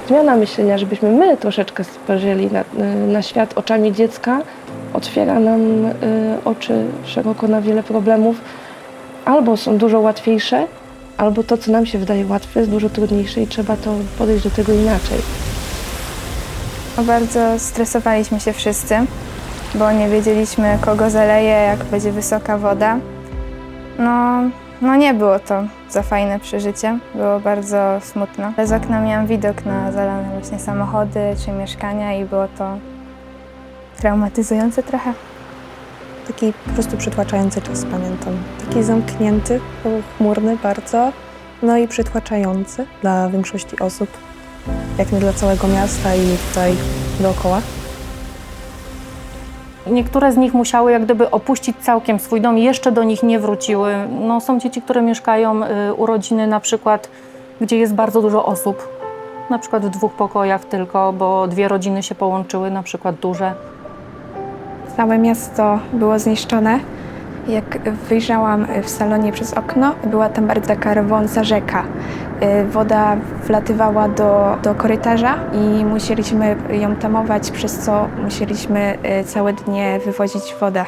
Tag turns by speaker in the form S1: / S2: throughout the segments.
S1: Zmiana myślenia, żebyśmy my troszeczkę spojrzeli na świat oczami dziecka, otwiera nam oczy szeroko na wiele problemów. Albo są dużo łatwiejsze, albo to, co nam się wydaje łatwe, jest dużo trudniejsze i trzeba to podejść do tego inaczej.
S2: Bardzo stresowaliśmy się wszyscy, bo nie wiedzieliśmy, kogo zaleje, jak będzie wysoka woda. No nie było to za fajne przeżycie, było bardzo smutno. Z okna miałam widok na zalane właśnie samochody czy mieszkania i było to traumatyzujące trochę.
S3: Taki po prostu przytłaczający czas, pamiętam. Taki zamknięty, chmurny bardzo, no i przytłaczający dla większości osób, jak nie dla całego miasta i tutaj dookoła.
S4: Niektóre z nich musiały jak gdyby opuścić całkiem swój dom i jeszcze do nich nie wróciły. No, są dzieci, które mieszkają u rodziny na przykład, gdzie jest bardzo dużo osób. Na przykład w 2 pokojach tylko, bo 2 rodziny się połączyły, na przykład duże.
S2: Całe miasto było zniszczone. Jak wyjrzałam w salonie przez okno, była tam bardzo taka rwąca rzeka. Woda wlatywała do korytarza i musieliśmy ją tamować, przez co musieliśmy całe dnie wywozić wodę.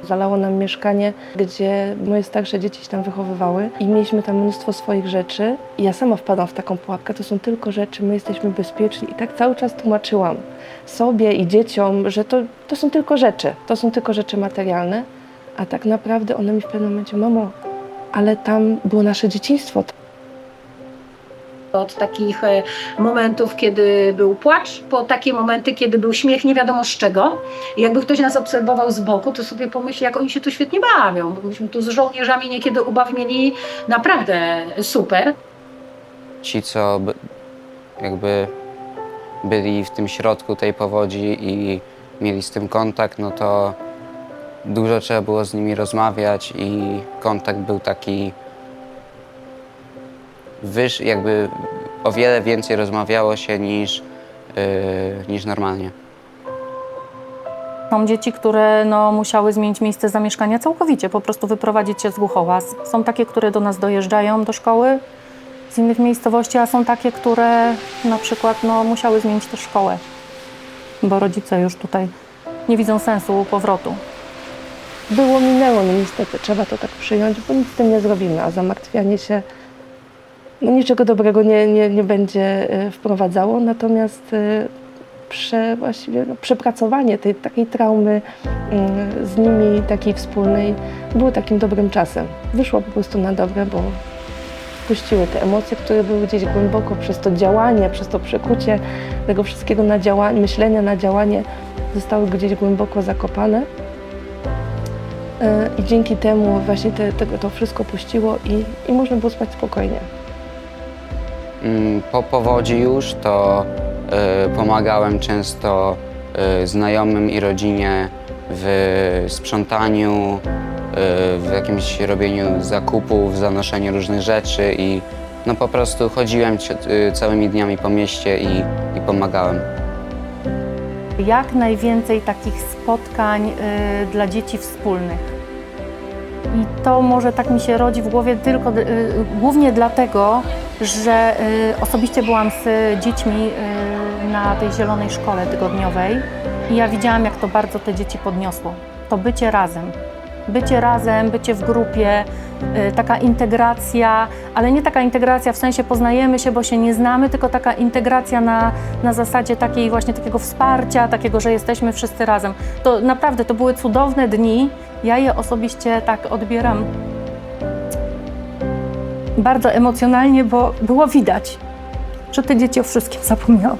S1: Zalało nam mieszkanie, gdzie moje starsze dzieci się tam wychowywały i mieliśmy tam mnóstwo swoich rzeczy. I ja sama wpadłam w taką pułapkę, to są tylko rzeczy, my jesteśmy bezpieczni. I tak cały czas tłumaczyłam sobie i dzieciom, że to są tylko rzeczy materialne. A tak naprawdę one mi w pewnym momencie, mamo, ale tam było nasze dzieciństwo.
S5: Od takich momentów, kiedy był płacz, po takie momenty, kiedy był śmiech nie wiadomo z czego. I jakby ktoś nas obserwował z boku, to sobie pomyśli, jak oni się tu świetnie bawią. Bo myśmy tu z żołnierzami niekiedy ubaw mieli naprawdę super.
S6: Ci, co jakby byli w tym środku tej powodzi i mieli z tym kontakt, no to dużo trzeba było z nimi rozmawiać i kontakt był taki jakby o wiele więcej rozmawiało się niż normalnie.
S4: Są dzieci, które musiały zmienić miejsce zamieszkania całkowicie, po prostu wyprowadzić się z Głuchowa. Są takie, które do nas dojeżdżają do szkoły z innych miejscowości, a są takie, które na przykład musiały zmienić też szkołę, bo rodzice już tutaj nie widzą sensu powrotu.
S1: Minęło, no niestety, trzeba to tak przyjąć, bo nic z tym nie zrobimy, a zamartwianie się niczego dobrego nie będzie wprowadzało, natomiast przepracowanie tej takiej traumy z nimi, takiej wspólnej, było takim dobrym czasem. Wyszło po prostu na dobre, bo puściły te emocje, które były gdzieś głęboko przez to działanie, przez to przekucie tego wszystkiego na działanie, myślenia na działanie, zostały gdzieś głęboko zakopane. I dzięki temu właśnie to wszystko puściło i można było spać spokojnie.
S6: Po powodzi już to pomagałem często znajomym i rodzinie w sprzątaniu, w jakimś robieniu zakupów, zanoszeniu różnych rzeczy i po prostu chodziłem całymi dniami po mieście i pomagałem.
S4: Jak najwięcej takich spotkań dla dzieci wspólnych. I to może tak mi się rodzi w głowie tylko głównie dlatego, że osobiście byłam z dziećmi na tej zielonej szkole tygodniowej i ja widziałam, jak to bardzo te dzieci podniosło. To bycie razem. Bycie w grupie, taka integracja, ale nie taka integracja w sensie poznajemy się, bo się nie znamy, tylko taka integracja na zasadzie takiej właśnie takiego wsparcia, takiego, że jesteśmy wszyscy razem. To naprawdę, to były cudowne dni. Ja je osobiście tak odbieram bardzo emocjonalnie, bo było widać, że te dzieci o wszystkim zapomniały.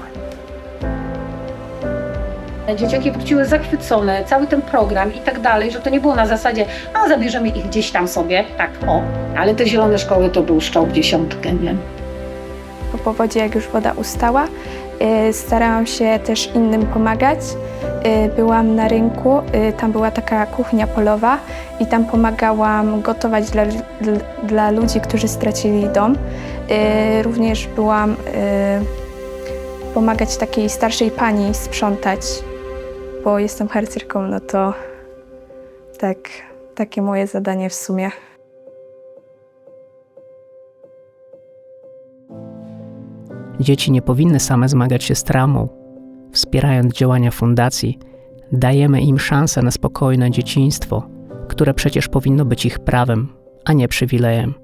S5: Dzieciaki wróciły zachwycone, cały ten program i tak dalej, że to nie było na zasadzie, a zabierzemy ich gdzieś tam sobie, tak ale te zielone szkoły to był strzał w dziesiątkę, nie?
S2: Po powodzi, jak już woda ustała, starałam się też innym pomagać. Byłam na rynku, tam była taka kuchnia polowa i tam pomagałam gotować dla ludzi, którzy stracili dom. Również byłam pomagać takiej starszej pani sprzątać, bo jestem harcerką, no to tak, takie moje zadanie w sumie.
S7: Dzieci nie powinny same zmagać się z traumą. Wspierając działania fundacji, dajemy im szansę na spokojne dzieciństwo, które przecież powinno być ich prawem, a nie przywilejem.